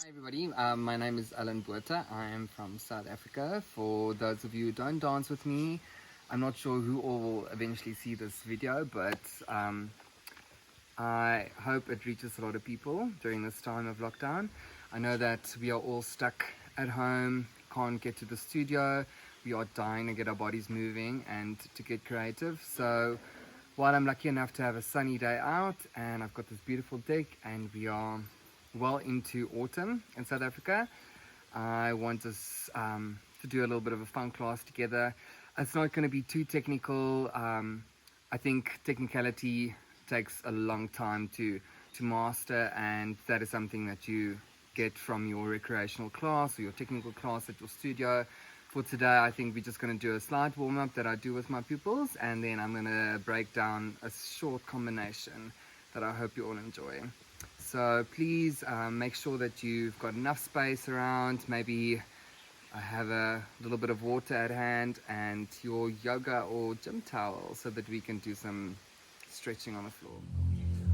Hi everybody, my name is Allan Botha. I am from South Africa. For those of you who don't dance with me, I'm not sure who all will eventually see this video, but I hope it reaches a lot of people during this time of lockdown. I know that we are all stuck at home, can't get to the studio, we are dying to get our bodies moving and to get creative. So while I'm lucky enough to have a sunny day out and I've got this beautiful deck and we are well into autumn in South Africa, I want us to do a little bit of a fun class together. It's not going to be too technical. I think technicality takes a long time to master, and that is something that you get from your recreational class or your technical class at your studio. For today, I think we're just going to do a slight warm-up that I do with my pupils, and then I'm going to break down a short combination that I hope you all enjoy. So please make sure that you've got enough space around, maybe have a little bit of water at hand and your yoga or gym towel so that we can do some stretching on the floor.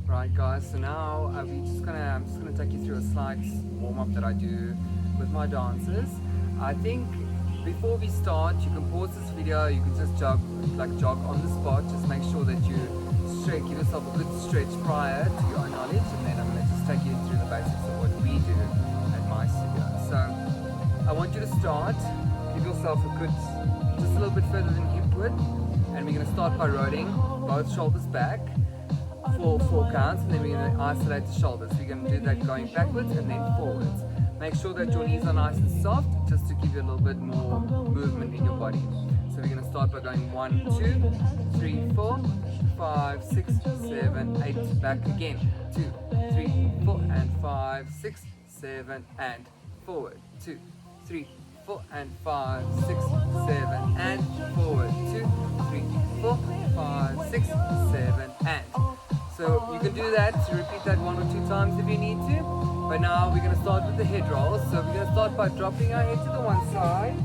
Right guys, so now I'm just gonna take you through a slight warm-up that I do with my dancers. I think before we start, you can pause this video, you can just jog on the spot. Just make sure that you give yourself a good stretch prior to your own knowledge, and then I'm going to just take you through the basics of what we do at my studio. So I want you to start, give yourself a good, just a little bit further than hip width, and we're going to start by rolling both shoulders back for 4 counts, and then we're going to isolate the shoulders. So we're going to do that going backwards and then forwards. Make sure that your knees are nice and soft, just to give you a little bit more movement in your body. So we're going to start by going 1, 2, 3, 4, 5, 6, 7, 8, back again, 2, 3, 4, and 5, 6, 7, and forward, 2, 3, 4, and 5, 6, 7, and forward, 2, 3, 4, 5, 6, 7, and. So you can do that, to repeat that 1 or 2 times if you need to, but now we're going to start with the head rolls. So we're going to start by dropping our head to the one side,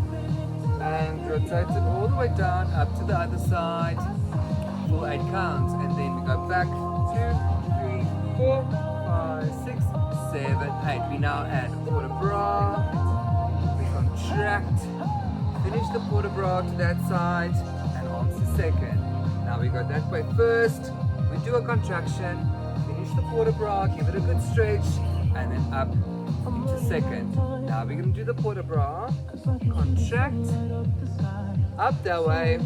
and rotate it all the way down, up to the other side, for 8 counts, and then we go back 2, 3, 4, 5, 6, 7, 8. We now add port de bras, we contract, finish the port de bras to that side, and arms to second. Now we go that way first, we do a contraction, finish the port de bras, give it a good stretch, and then up into second. Now we're going to do the port de bras, contract, up that way,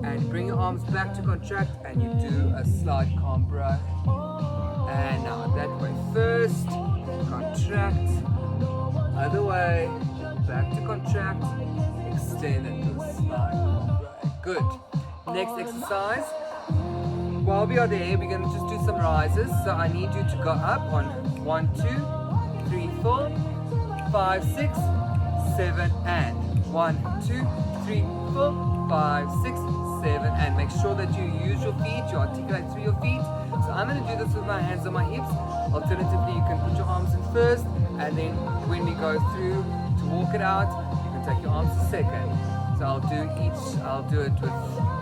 and bring your arms back to contract, and you do a slight cobra. And now that way first, contract, other way, back to contract, extend and do a slight cobra. Good. Next exercise, while we are there, we're going to just do some rises. So I need you to go up on 1, 2, 3, 4, 5, 6, 7, and 1, 2, 3, 4, 5, 6, 7, and make sure that you use your feet, you articulate through your feet. So I'm going to do this with my hands on my hips. Alternatively, you can put your arms in first, and then when we go through to walk it out, you can take your arms to second. So I'll do it with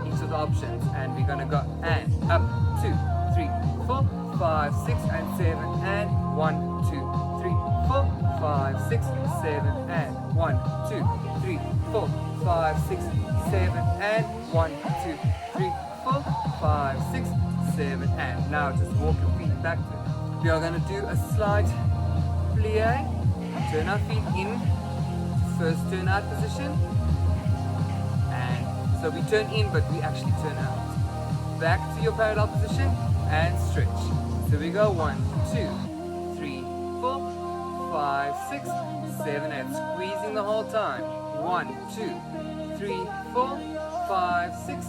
each of the options, and we're going to go and up, 2, 3, 4, 5, 6, and 7, and 1, 2, 3, 4, 5, 6, 7, and 1, 2, 3, 4, 5, 6, 7, and 1, 2, 3, 4, 5, 6, 7, and now just walk your feet back. We are going to do a slight plie, turn our feet in, first turn out position, and so we turn in but we actually turn out. Back to your parallel position and stretch. So we go 1, 2, 3, 4, 5, 6, 7, and squeezing the whole time. 1, 2, 3, 4, 5, 6,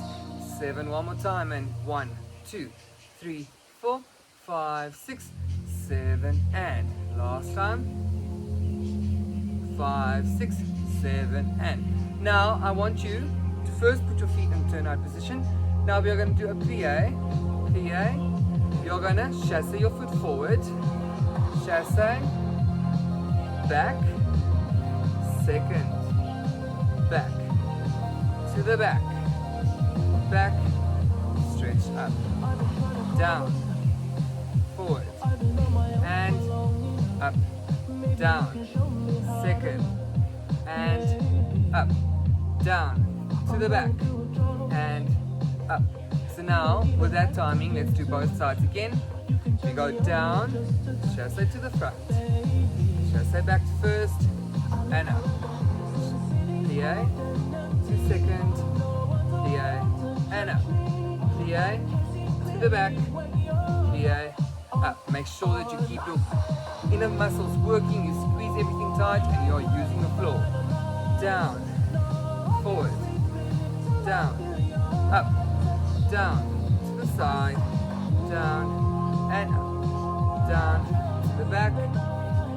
7. One more time, and 1, 2, 3, 4, 5, 6, 7, and last time. 5, 6, 7, and now I want you to first put your feet in turn out position. Now we are going to do a plie. You're going to chasse your foot forward, chasse, back, second, back, to the back, stretch up, down, forward, and up, down, second, and up, down, to the back, and up. So now, with that timing, let's do both sides again. We go down, chasse to the front, chasse back to first, and up. Plie, to second, plie, and up. Plie, to the back, plie, up. Make sure that you keep your inner muscles working, you squeeze everything tight, and you're using the floor. Down, forward, down, up, down, to the side, down, and up, down, to the back,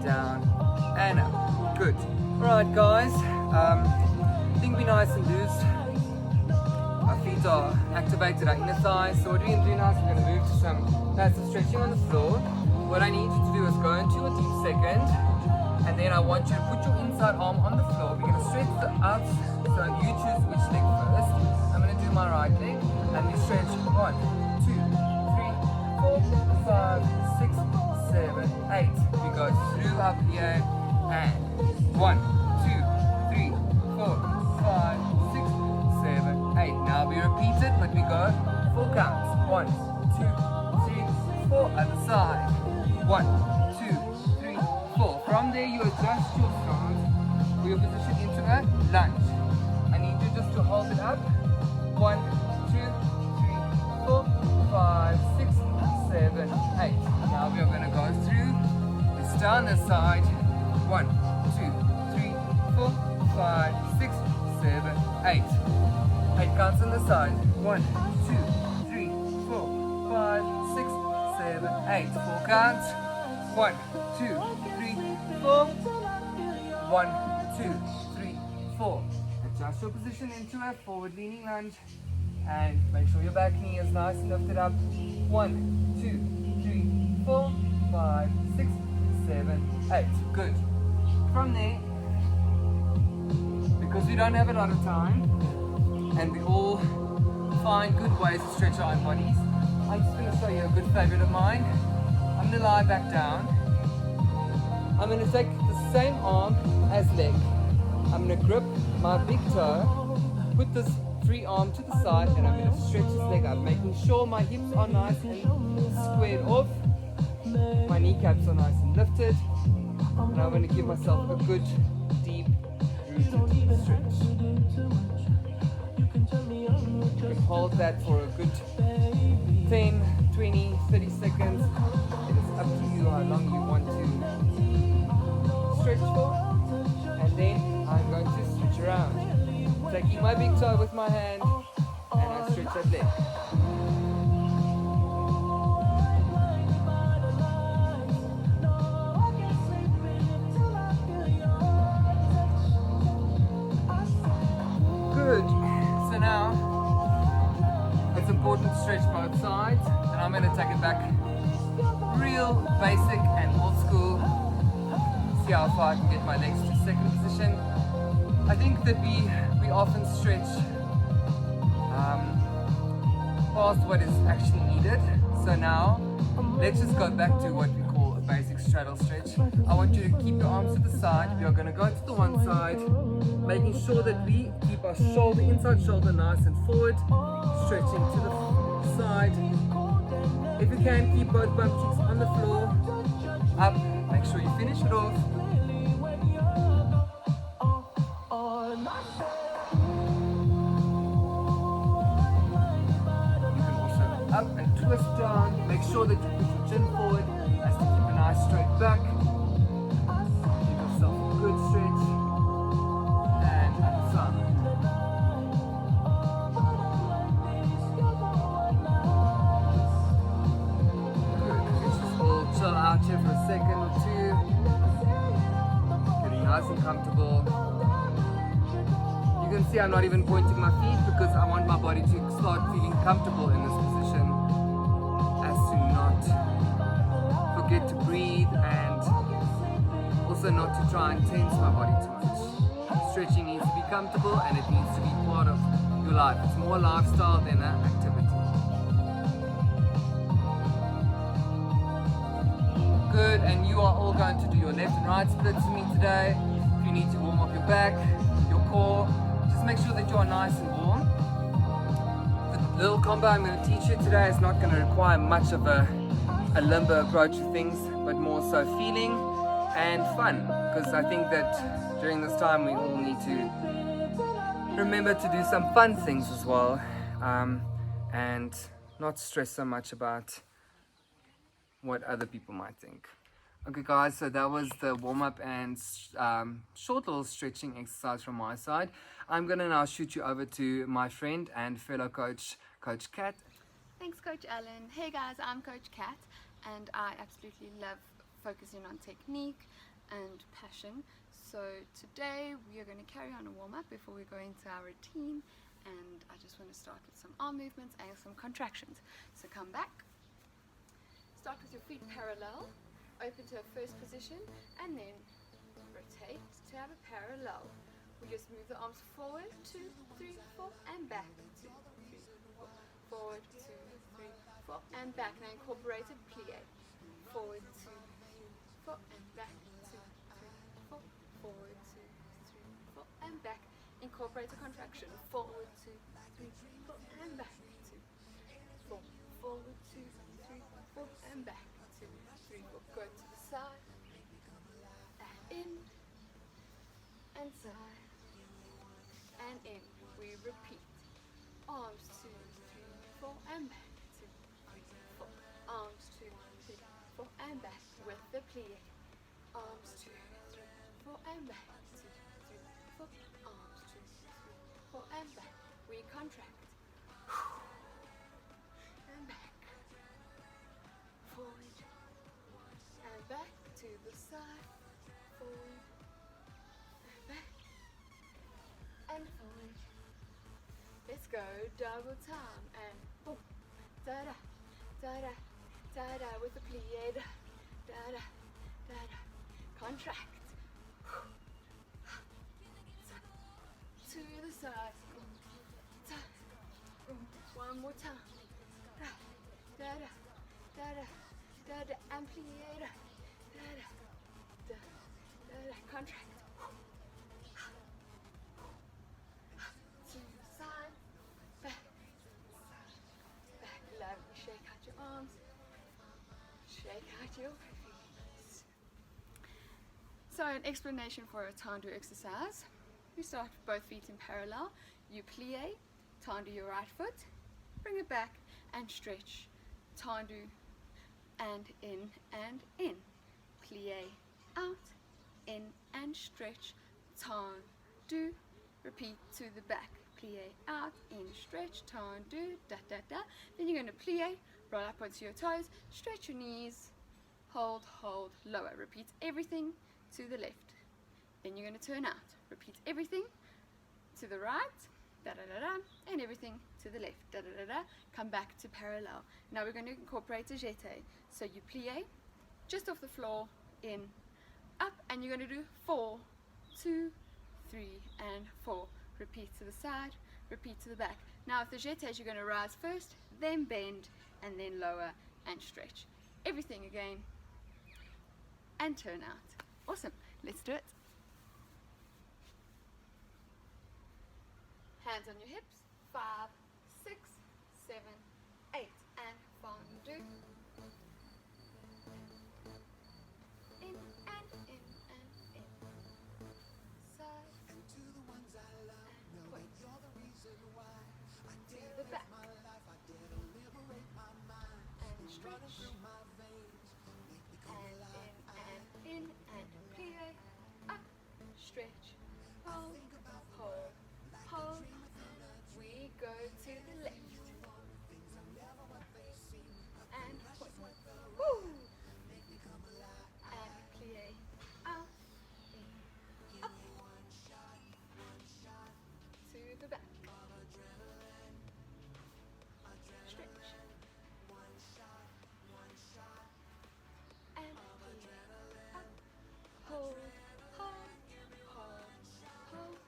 down, and up. Good. Alright guys, think be nice and loose. Our feet are activated, our inner thighs. So what we're going to do now is we're going to move to some passive stretching on the floor. What I need you to do is go into a deep second, and then I want you to put your inside arm on the floor. We're going to stretch the outs, so you choose which leg first. I'm going to do my right leg, and we stretch 1, 2, 3, 4, 5, 6, 7, 8. We go through our plie, and 1, 2, 3, 4, 5, 6, 7, 8. Now we repeat it, but we go 4 counts. 1, 2, 3, 4. Other side. 1, 2, 3, 4. From there, you adjust your stance for your position into a lunge. I need you just to hold it up. 1, 2, 3, 4, 5, 6, 7, 8. Now we are going to go through this down the side. 1, 2, 3, 4, 5, 6, 7, 8. 8 counts on the side. 1, 2, 3, 4, 5, 6, 7, 8. 4 counts. 1, 2, 3, 4. 1, 2, 3, 4. Adjust your position into a forward leaning lunge, and make sure your back knee is nice and lifted up. 1, 2, 3, 4, 5, 6, 7, 8. Good. From there, because we don't have a lot of time and we all find good ways to stretch our own bodies, I'm just going to show you a good favorite of mine. I'm going to lie back down. I'm going to take the same arm as leg. I'm going to grip my big toe, put this free arm to the side, and I'm going to stretch this leg up, making sure my hips are nice and squared off, my kneecaps are nice and lifted, and I'm going to give myself a good, deep, rooted stretch. You can hold that for a good 10, 20, 30 seconds. It is up to you how long you want to stretch for. And then I'm going to switch around. Taking my big toe with my hand, and I stretch that leg. Good. So now, it's important to stretch both sides, and I'm going to take it back real basic and old school. See how far I can get my legs to second position. I think that we often stretch past what is actually needed. So now, let's just go back to what we call a basic straddle stretch. I want you to keep your arms to the side. We are going to go to the one side, making sure that we keep our shoulder, inside shoulder nice and forward, stretching to the side. If you can, keep both bum cheeks on the floor, up, make sure you finish it off. You can also up and twist down, make sure that you push your chin forward as to keep a nice straight back. Give yourself a good stretch, and other side. Chill out here for a second or two, getting nice and comfortable. You can see I'm not even pointing my feet because I want my body to start feeling comfortable in this position, as to not forget to breathe and also not to try and tense my body too much. Stretching needs to be comfortable and it needs to be part of your life. It's more lifestyle than an activity. Good, and you are all going to do your left and right splits with me today. If you need to warm up your back, your core, just make sure that you are nice and warm. The little combo I'm going to teach you today is not going to require much of a limber approach to things, but more so feeling and fun, because I think that during this time we all need to remember to do some fun things as well, and not stress so much about what other people might think. Okay guys, so that was the warm-up and short little stretching exercise from my side. I'm going to now shoot you over to my friend and fellow coach, Coach Cat. Thanks, Coach Allan. Hey guys, I'm Coach Cat, and I absolutely love focusing on technique and passion. So today we are going to carry on a warm-up before we go into our routine, and I just want to start with some arm movements and some contractions. So come back, start with your feet parallel, open to a first position, and then rotate to have a parallel. We just move the arms forward, 2, 3, 4, and back, 2, 3, 4, forward, 2, 3, 4, and back. Now incorporated plie, forward, 2, 3, 4, and back, 2, 3, 4, forward, 2, 3, 4, and back. Incorporate a contraction, forward, 2, 3, 4, and back, 2, 4, forward, 2, 3, 4, and back, 2, 3, 4. Go to the side, and in, and side, and in. We repeat. Arms 2, 3, 4, and back, 2, 3, 4. Arms 2, 3, 4, and back with the plie. Arms 2, 3, 4, and back, 2, 3, 4. Arms 2, 3, 4, and back. We contract. And back. Forward. And back to the side. Forward. And back. And forward. Let's go double time, and boom, da da, da da, da da with the plie, da da, da da, contract, to the side, one more time, da da, da da, da da, and plie, da da, da da, contract. Arms, shake out your feet. So an explanation for a tendu exercise. You start with both feet in parallel. You plie, tendu your right foot, bring it back and stretch. Tendu and in and in. Plie out, in and stretch. Tendu, repeat to the back. Plie out, in, stretch, tendu, da da da. Then you're going to plie, roll up onto your toes, stretch your knees, hold, hold, lower. Repeat everything to the left. Then you're going to turn out. Repeat everything to the right, da da da da, and everything to the left, da da da da. Come back to parallel. Now we're going to incorporate a jeté. So you plie, just off the floor, in, up, and you're going to do 4, 2, 3, and 4. Repeat to the side, repeat to the back. Now with the jetés, you're going to rise first, then bend, and then lower and stretch. Everything again, and turn out. Awesome. Let's do it. Hands on your hips. 5, 6, 7, 8, and fondu. In and in and in. Side. The back and stretch and in and plie, up, stretch, hold, hold, hold. We go to the left and point, woo, and plie, out, in, up, to the back. Hold, hold, hold, hold.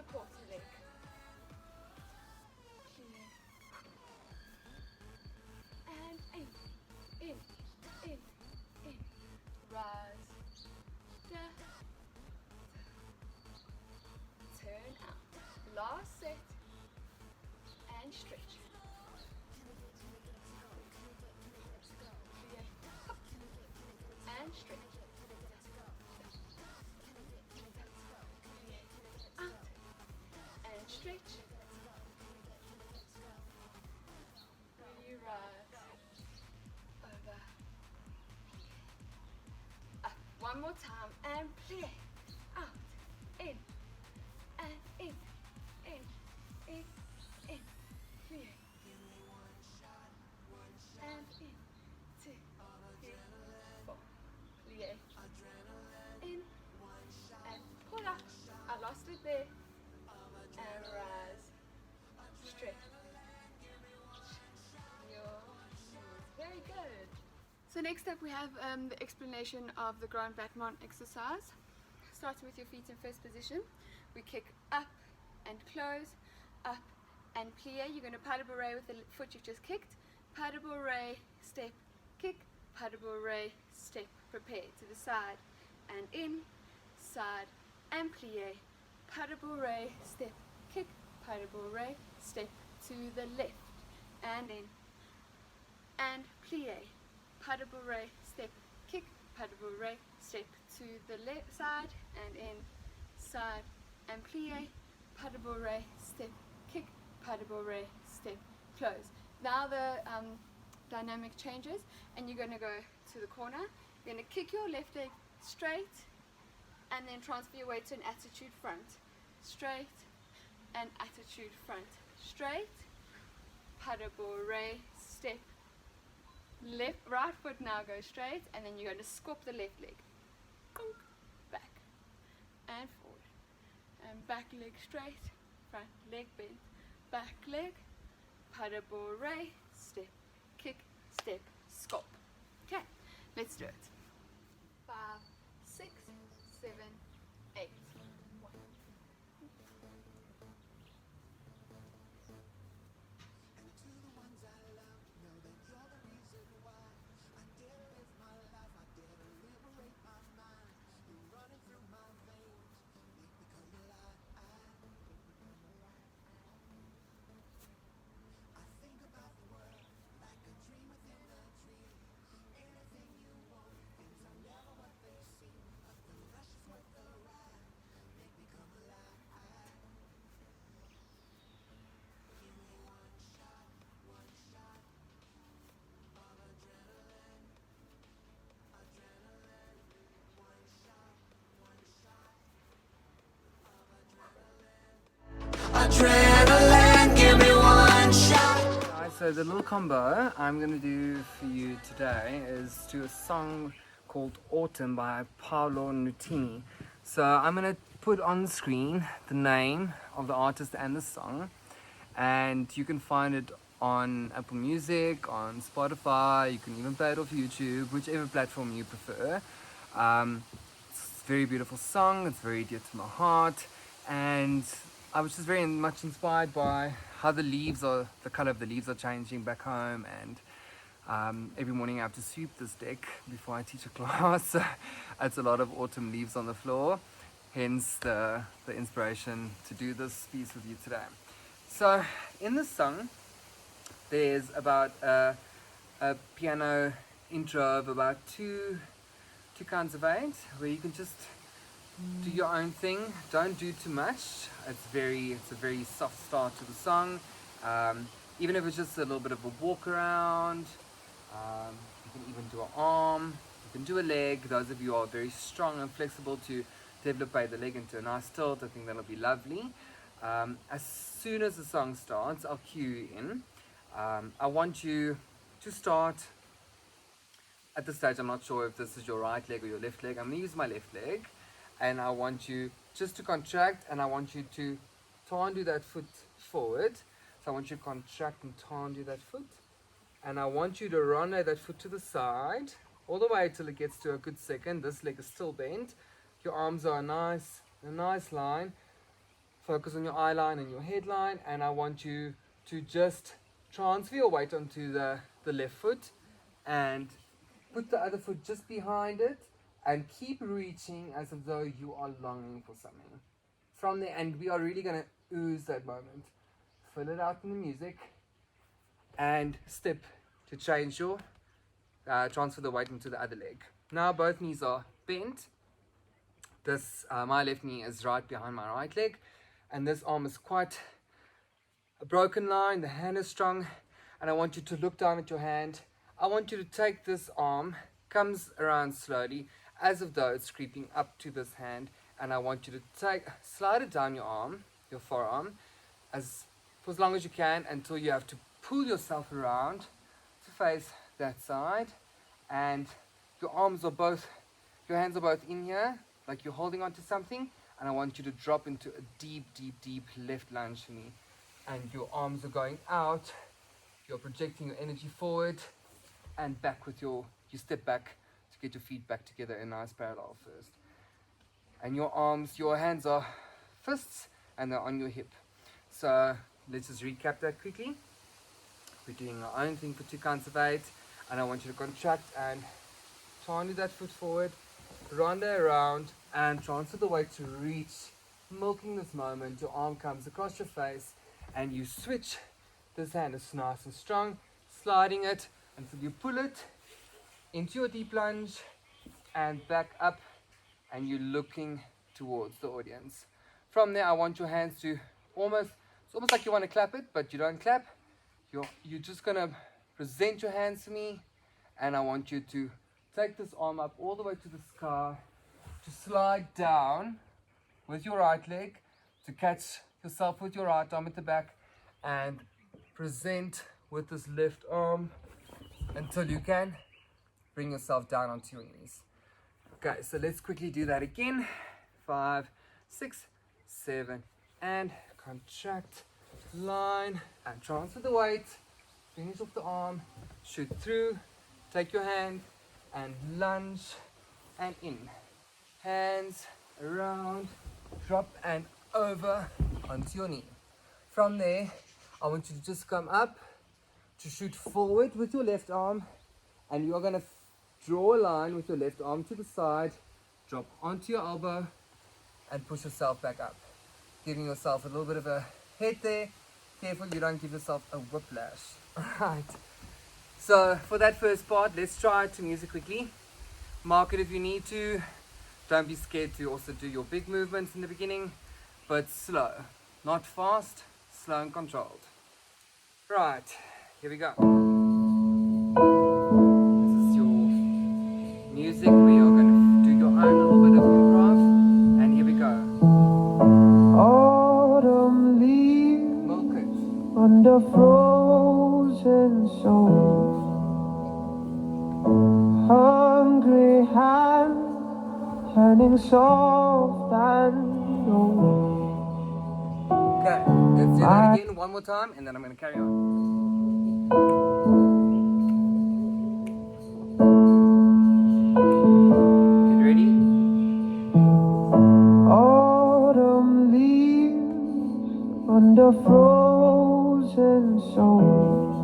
support leg. And in, rise, da, turn out. Last set, and stretch. Up, and stretch. Out, and stretch. Rise, over. Up, one more time, and play. Out, in, and in, play. And in, 2, 3, 4, play. In, and pull up. I lost it there. And rise, stretch. Very good. So next up we have the explanation of the grand battement exercise. Starting with your feet in first position, we kick up and close, up and plie. You're going to pas de bourrée with the foot you've just kicked. Pas de bourrée, step, kick, pas de bourrée, step, prepare to the side and in, side and plie. Pas de bourrée, step, kick, pas de bourrée, step to the left and in. And plie, pas de bourrée, step, kick, pas de bourrée, step to the left side and in, side and plie, pas de bourrée, step, kick, pas de bourrée, step, close. Now the dynamic changes and you're going to go to the corner. You're going to kick your left leg straight and then transfer your weight to an attitude front. Straight and attitude front. Straight, pas de bourrée, step, right foot now goes straight and then you're going to scoop the left leg. Back and forward. And back leg straight, front leg bent, back leg, pas de bourrée, step, kick, step, scoop. Okay, let's do it. 5, 6, 7, 8. 1. Adrenaline, give me one shot. Guys, so the little combo I'm going to do for you today is to a song called Autumn by Paolo Nutini. So I'm going to put on the screen the name of the artist and the song, and you can find it on Apple Music, on Spotify, you can even play it off YouTube, whichever platform you prefer. It's a very beautiful song, it's very dear to my heart, and I was just very much inspired by how the color of the leaves are changing back home, and every morning I have to sweep this deck before I teach a class. So it's a lot of autumn leaves on the floor, hence the inspiration to do this piece with you today. So in this song there's about a piano intro of about two counts of 8 where you can just do your own thing, don't do too much. It's a very soft start to the song. Even if it's just a little bit of a walk around, you can even do an arm, you can do a leg. Those of you who are very strong and flexible to develop the leg into a nice tilt, I think that'll be lovely. As soon as the song starts, I'll cue you in. I want you to start. At this stage I'm not sure if this is your right leg or your left leg. I'm going to use my left leg, and I want you just to contract, and I want you to turn that foot forward. So I want you to contract and turn that foot, and I want you to run that foot to the side all the way till it gets to a good second. This leg is still bent, your arms are a nice line, focus on your eye line and your headline, and I want you to just transfer your weight onto the left foot and put the other foot just behind it and keep reaching as though you are longing for something. From there, and we are really going to ooze that moment. Fill it out in the music and step to change your, transfer the weight into the other leg. Now both knees are bent. This, my left knee is right behind my right leg, and this arm is quite a broken line. The hand is strong, and I want you to look down at your hand. I want you to take this arm, comes around slowly, as if though it's creeping up to this hand, and I want you to slide it down your arm, your forearm, for as long as you can until you have to pull yourself around to face that side, and your hands are both in here, like you're holding onto something, and I want you to drop into a deep, deep, deep left lunge for me. And your arms are going out, you're projecting your energy forward and back with you step back to get your feet back together in nice parallel first. And your hands are fists and they're on your hip. So let's just recap that quickly. We're doing our own thing for 2 counts of 8, and I want you to contract and turn that foot forward, round around, and transfer the weight to reach, milking this moment. Your arm comes across your face, and you switch. This hand is nice and strong, sliding it until you pull it into your deep lunge and back up, and you're looking towards the audience. From there, I want your hands to it's almost like you want to clap it, but you don't clap. You're just going to present your hands to me, and I want you to take this arm up all the way to the sky, to slide down with your right leg, to catch yourself with your right arm at the back, and present with this left arm until you can bring yourself down onto your knees. Okay, so let's quickly do that again. 5, 6, 7, and contract, line, and transfer the weight, finish off the arm, shoot through, take your hand and lunge and in, hands around, drop and over onto your knee. From there, I want you to just come up to shoot forward with your left arm, and you're going to draw a line with your left arm to the side, drop onto your elbow and push yourself back up, giving yourself a little bit of a head there. Careful you don't give yourself a whiplash. Alright, so for that first part, let's try it to music quickly. Mark it if you need to. Don't be scared to also do your big movements in the beginning, but slow, not fast, slow and controlled. Right, here we go. This is your music where you're going to do your own little bit of improv, and here we go. Autumn leaves Milk it. under frozen souls, hungry hands turning soft and old. Okay, let's do that again one more time, and then I'm going to carry on. Get ready? Autumn leaves under frozen souls,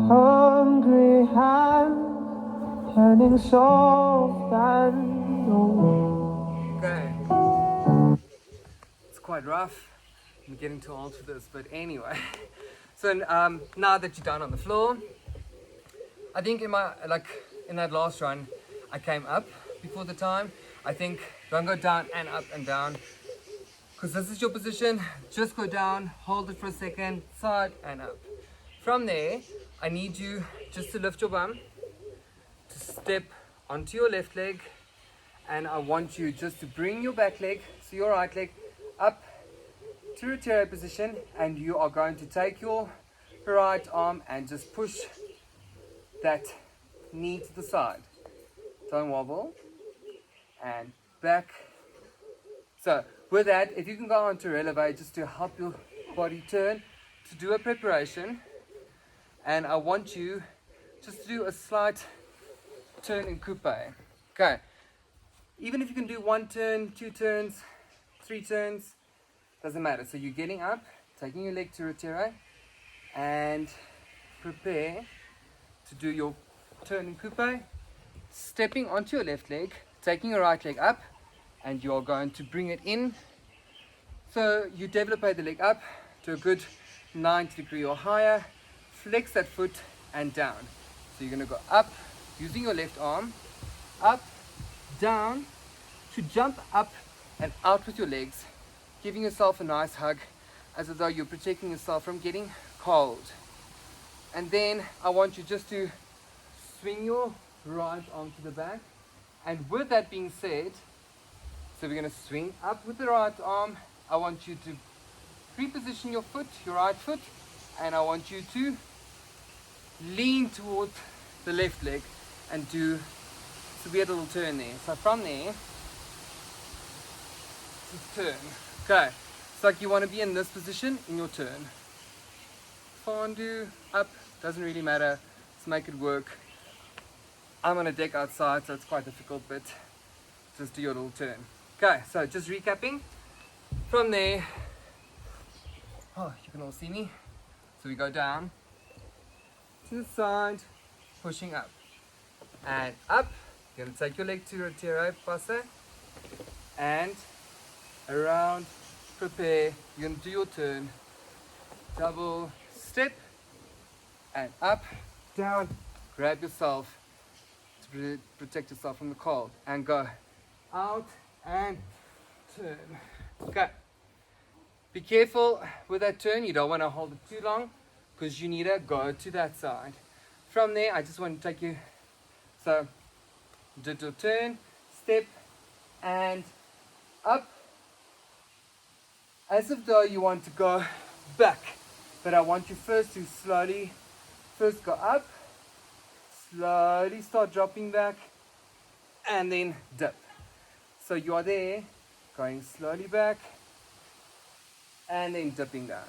hungry hands turning soft and old. Okay. It's quite rough. I'm getting too old for this, but anyway. So now that you're down on the floor, I think in that last run, I came up before the time. I think don't go down and up and down, because this is your position. Just go down, hold it for a second, side and up. From there, I need you just to lift your bum, to step onto your left leg, and I want you just to bring your back leg, so your right leg, up to rotator position, and you are going to take your right arm and just push that knee to the side. Don't wobble. And back. So with that, if you can go on to elevate just to help your body turn, to do a preparation, and I want you just to do a slight turn in coupe. Okay, even if you can do 1 turn, 2 turns, 3 turns, doesn't matter. So you're getting up, taking your leg to retiro, and prepare to do your turn in coupe, stepping onto your left leg, taking your right leg up, and you're going to bring it in. So you develop the leg up to a good 90 degree or higher, flex that foot and down. So you're going to go up using your left arm, up, down, to jump up and out with your legs, giving yourself a nice hug as though you're protecting yourself from getting cold. And then I want you just to swing your right arm to the back. And with that being said, so we're going to swing up with the right arm. I want you to reposition your foot, your right foot, and I want you to lean towards the left leg and do, so we had a little turn there. So from there, just turn. Okay, it's like you want to be in this position in your turn. Fondue, up, doesn't really matter. Let's make it work. I'm on a deck outside, so it's quite difficult, but just do your little turn. Okay, so just recapping. From there, oh, you can all see me. So we go down to the side, pushing up. And up, you're going to take your leg to retiro, passe, and around, prepare, you're going to do your turn, double step, and up, down, grab yourself to protect yourself from the cold, and go out and turn. Okay, be careful with that turn, you don't want to hold it too long because you need to go to that side. From there, I just want to take you, so did your turn, step, and up, as if though you want to go back, but I want you first to slowly, first go up, slowly start dropping back, and then dip. So you are there, going slowly back, and then dipping down.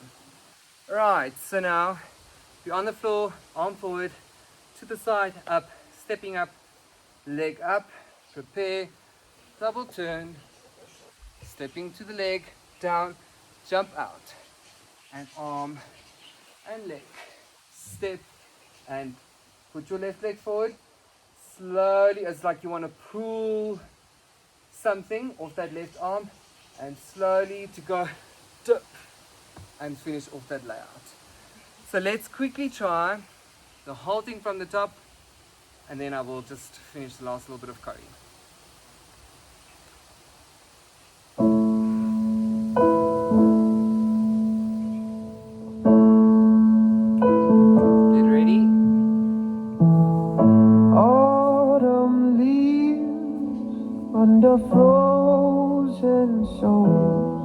Right, so now you're on the floor, arm forward, to the side, up, stepping up, leg up, prepare, double turn, stepping to the leg, down, jump out, and arm and leg, step, and put your left leg forward, slowly, it's like you want to pull something off that left arm, and slowly to go dip, and finish off that layout. So let's quickly try the whole thing from the top, and then I will just finish the last little bit of curry. Get ready. Autumn leaves under frozen souls.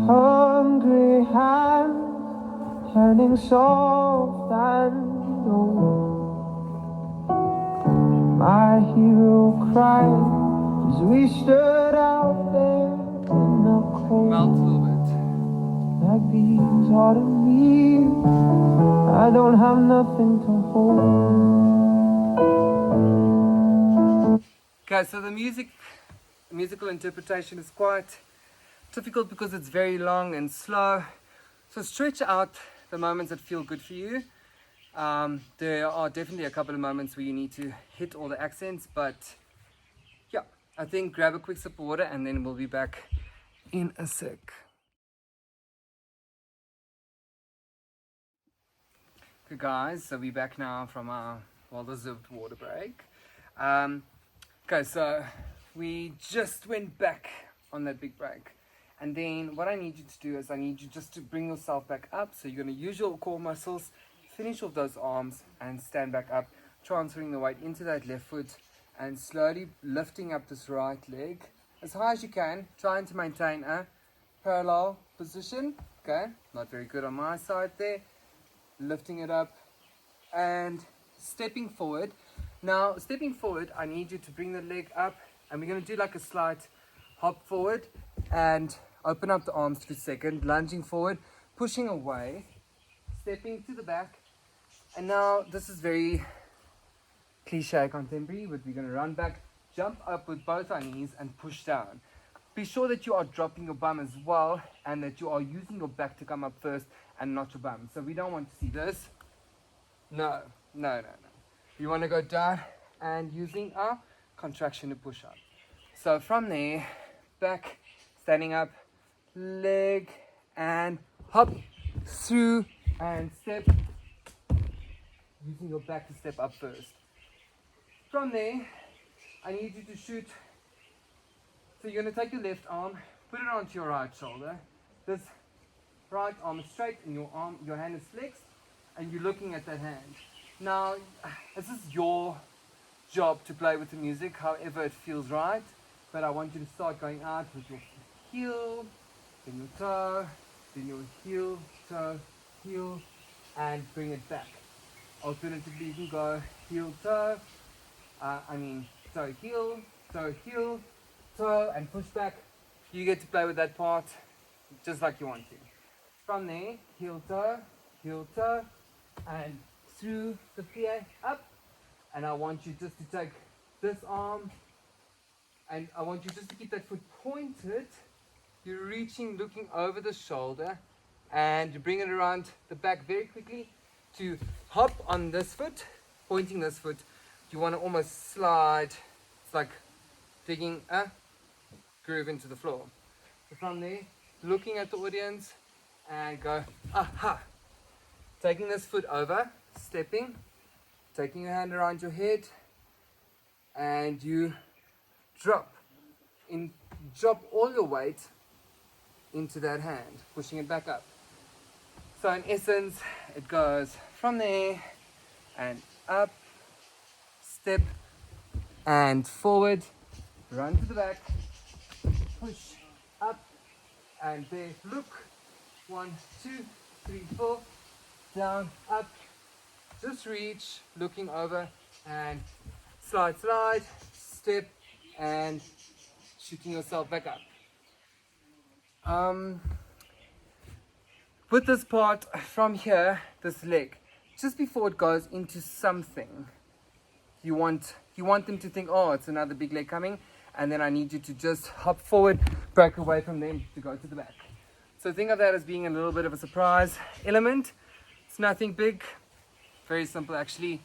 Hungry hands turning soft and old. My hero cried as we stood out there in the cold. Melt a little bit. Like these autumn leaves, I don't have nothing to hold. Okay, so the musical interpretation is quite difficult because it's very long and slow. So stretch out the moments that feel good for you. There are definitely a couple of moments where you need to hit all the accents, but yeah, I think grab a quick sip of water and then we'll be back in a sec. Okay guys, so we're back now from our well-deserved water break. Okay, so we just went back on that big break. And then what I need you to do is I need you just to bring yourself back up. So you're going to use your core muscles, finish off those arms and stand back up, transferring the weight into that left foot and slowly lifting up this right leg as high as you can, trying to maintain a parallel position. Okay, not very good on my side there. Lifting it up and stepping forward. Now stepping forward, I need you to bring the leg up and we're going to do like a slight hop forward and open up the arms for a second, lunging forward, pushing away, stepping to the back. And now this is very cliche contemporary, but we're going to run back, jump up with both our knees and push down. be sure that you are dropping your bum as well, and that you are using your back to come up first and not your bum. So we don't want to see this. No, no, no, no. You want to go down and using our contraction to push up. So from there, back, standing up, leg, and hop, through, and step, using your back to step up first. From there, I need you to shoot. So you're going to take your left arm, put it onto your right shoulder. This right arm is straight and your hand is flexed, and you're looking at that hand. Now, this is your job to play with the music, however it feels right. But I want you to start going out with your heel, then your toe, then your heel, toe, heel, and bring it back. Alternatively, you can go heel, toe, toe, heel, toe, and push back. You get to play with that part just like you want to. From there, heel, toe, and through the plie up. And I want you just to take this arm, and I want you just to keep that foot pointed. You're reaching, looking over the shoulder, and you bring it around the back very quickly to hop on this foot, pointing this foot. You want to almost slide. It's like digging a groove into the floor. So from there, looking at the audience and go, aha. Taking this foot over, stepping, taking your hand around your head, and you drop all your weight into that hand, pushing it back up. So in essence, it goes from there and up, step and forward, run to the back, push up, and there, look, 1, 2, 3, 4, down, up, just reach, looking over, and slide, step, and shooting yourself back up. With this part from here, this leg, just before it goes into something, you want them to think, oh, it's another big leg coming, and then I need you to just hop forward, break away from them to go to the back. So think of that as being a little bit of a surprise element. It's nothing big, very simple actually,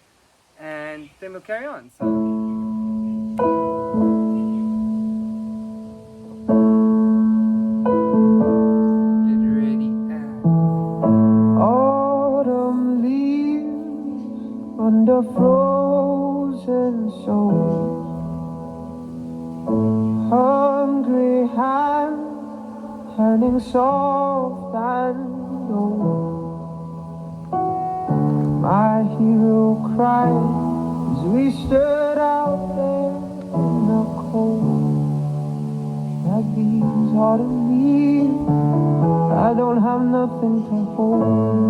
and then we'll carry on. So. Under frozen souls, hungry hands turning soft and old. My hero cried as we stood out there in the cold. Like these autumn leaves, I don't have nothing to hold.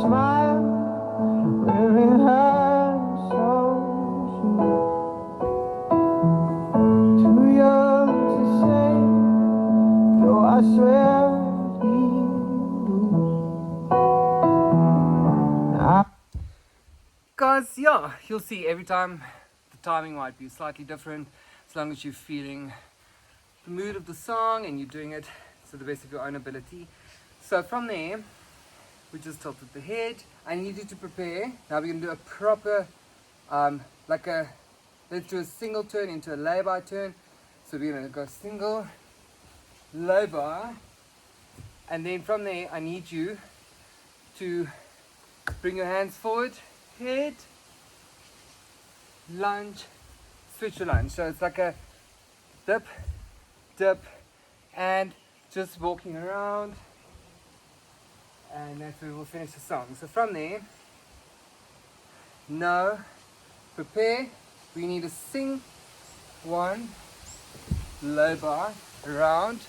Smile, wearing handsome shoes. Too young to say, though I swear he knew. Guys, yeah, you'll see every time the timing might be slightly different, as long as you're feeling the mood of the song and you're doing it to the best of your own ability. So from there, we just tilted the head. I need you to prepare. Now we're going to do a proper, let's do a single turn into a lay-by turn. So we're going to go single, lay-by, and then from there I need you to bring your hands forward, head, lunge, switch your lunge. So it's like a dip, dip, and just walking around. And that's where we'll finish the song. So from there, no, prepare. We need to sing one, low bar, around,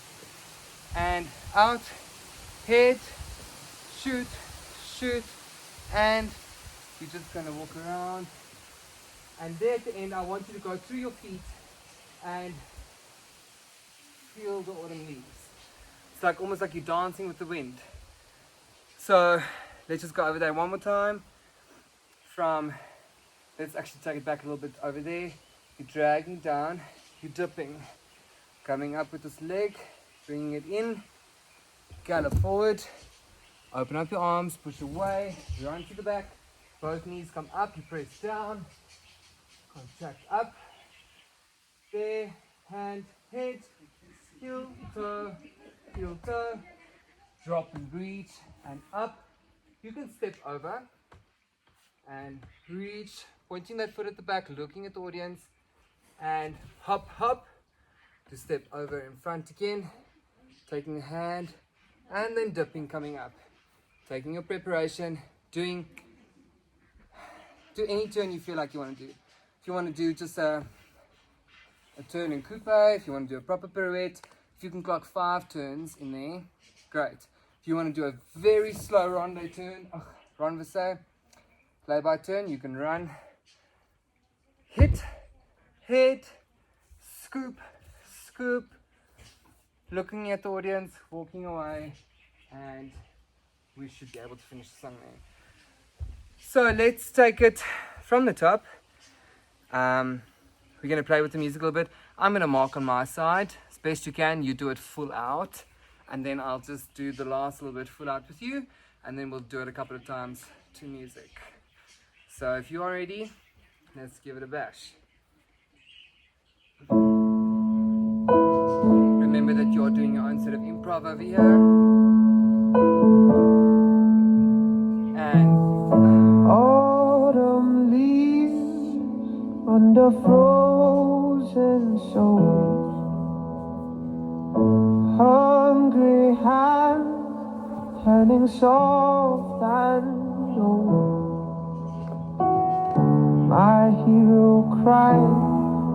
and out, head, shoot, and you're just going to walk around. And there at the end, I want you to go through your feet and feel the autumn leaves. It's like almost like you're dancing with the wind. So let's just go over that one more time. From Let's actually take it back a little bit over there. You're dragging down, you're dipping. Coming up with this leg, bringing it in, gallop forward, open up your arms, push away, run to the back, both knees come up, you press down, contract up, there, hand, head, heel, toe, drop and reach, and up. You can step over and reach, pointing that foot at the back, looking at the audience, and hop, hop, to step over in front again, taking the hand, and then dipping, coming up. Taking your preparation, do any turn you feel like you want to do. If you want to do just a turn in coupe, if you want to do a proper pirouette, if you can clock 5 turns in there, great. If you want to do a very slow ronde turn, renversé, play by turn, you can run, hit, head, scoop, scoop, looking at the audience, walking away, and we should be able to finish the song there. So let's take it from the top. We're going to play with the music a little bit. I'm going to mark on my side as best you can. You do it full out, and then I'll just do the last little bit full out with you, and then we'll do it a couple of times to music. So if you are ready, let's give it a bash. Remember that you're doing your own sort of improv over here. And autumn leaves under frozen souls, hungry hands turning soft and old. My hero cried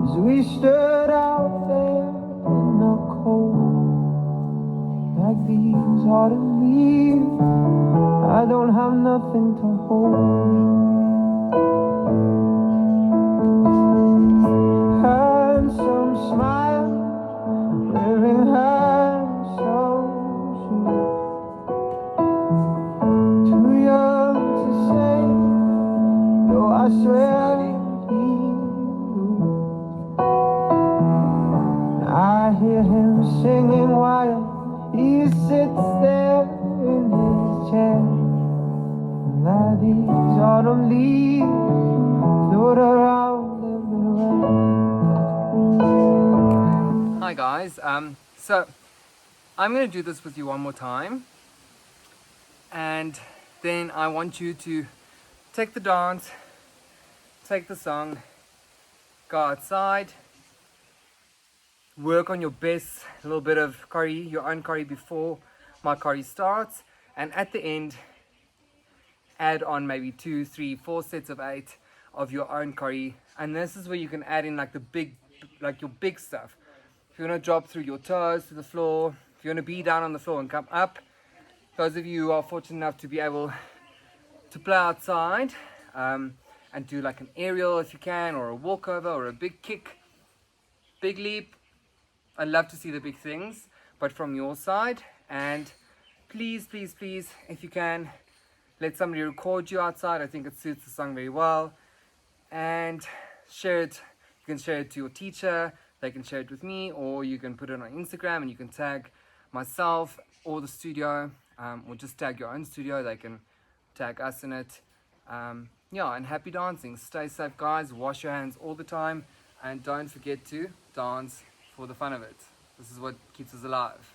as we stood out there in the cold. Like these autumn leaves, I don't have nothing to hold. Handsome smile, wearing handsome shoes. Too young to say, though I swear he knew. I hear him singing while he sits there in his chair. Now these autumn leaves float around everywhere. hi guys, so I'm going to do this with you one more time, and then I want you to take the dance, take the song, go outside, work on your best little bit of curry, your own curry before my curry starts, and at the end add on maybe 2, 3, 4 sets of 8 of your own curry. And this is where you can add in like the big, like your big stuff. If you want to drop through your toes to the floor, if you want to be down on the floor and come up, those of you who are fortunate enough to be able to play outside and do like an aerial if you can, or a walkover, or a big kick, big leap. I love to see the big things, but from your side. And please, please, please, if you can, let somebody record you outside. I think it suits the song very well. And share it. You can share it to your teacher, they can share it with me, or you can put it on Instagram and you can tag myself or the studio, or just tag your own studio. They can tag us in it. Yeah, and happy dancing. Stay safe, guys. Wash your hands all the time, and don't forget to dance for the fun of it. This is what keeps us alive.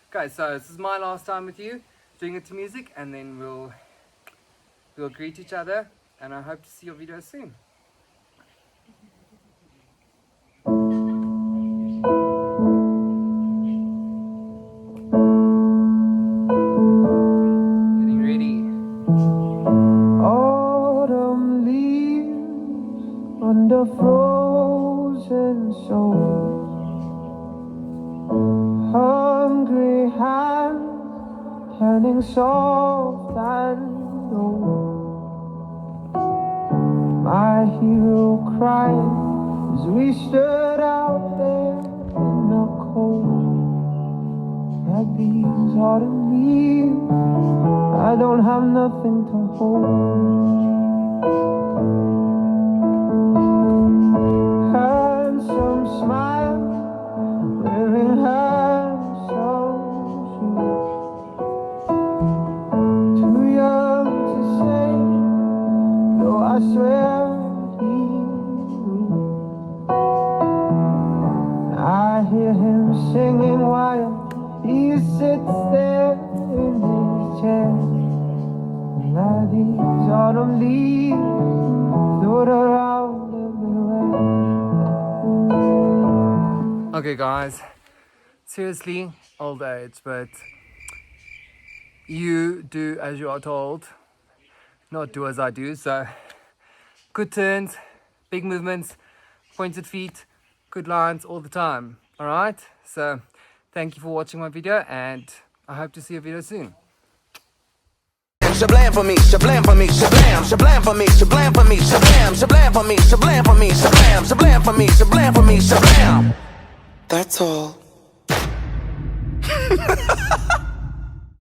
Okay, so this is my last time with you doing it to music, and then we'll greet each other, and I hope to see your videos soon. Getting ready. Autumn leaves under frozen souls, hungry hands turning soft and old. My hero cried as we stood out there in the cold. Like these autumn leaves, I don't have nothing to hold. singing while he sits there in his chair. Now these autumn leaves float around everywhere. Okay guys, seriously, old age, but you do as you are told, not do as I do. So good turns, big movements, pointed feet, good lines all the time. All right, so thank you for watching my video, and I hope to see your video soon. Shablam for me, shablam for me, shablam, shablam for me, shablam for me, shablam, shablam for me, shablam for me, shablam, shablam for me, shablam for me, shablam. That's all.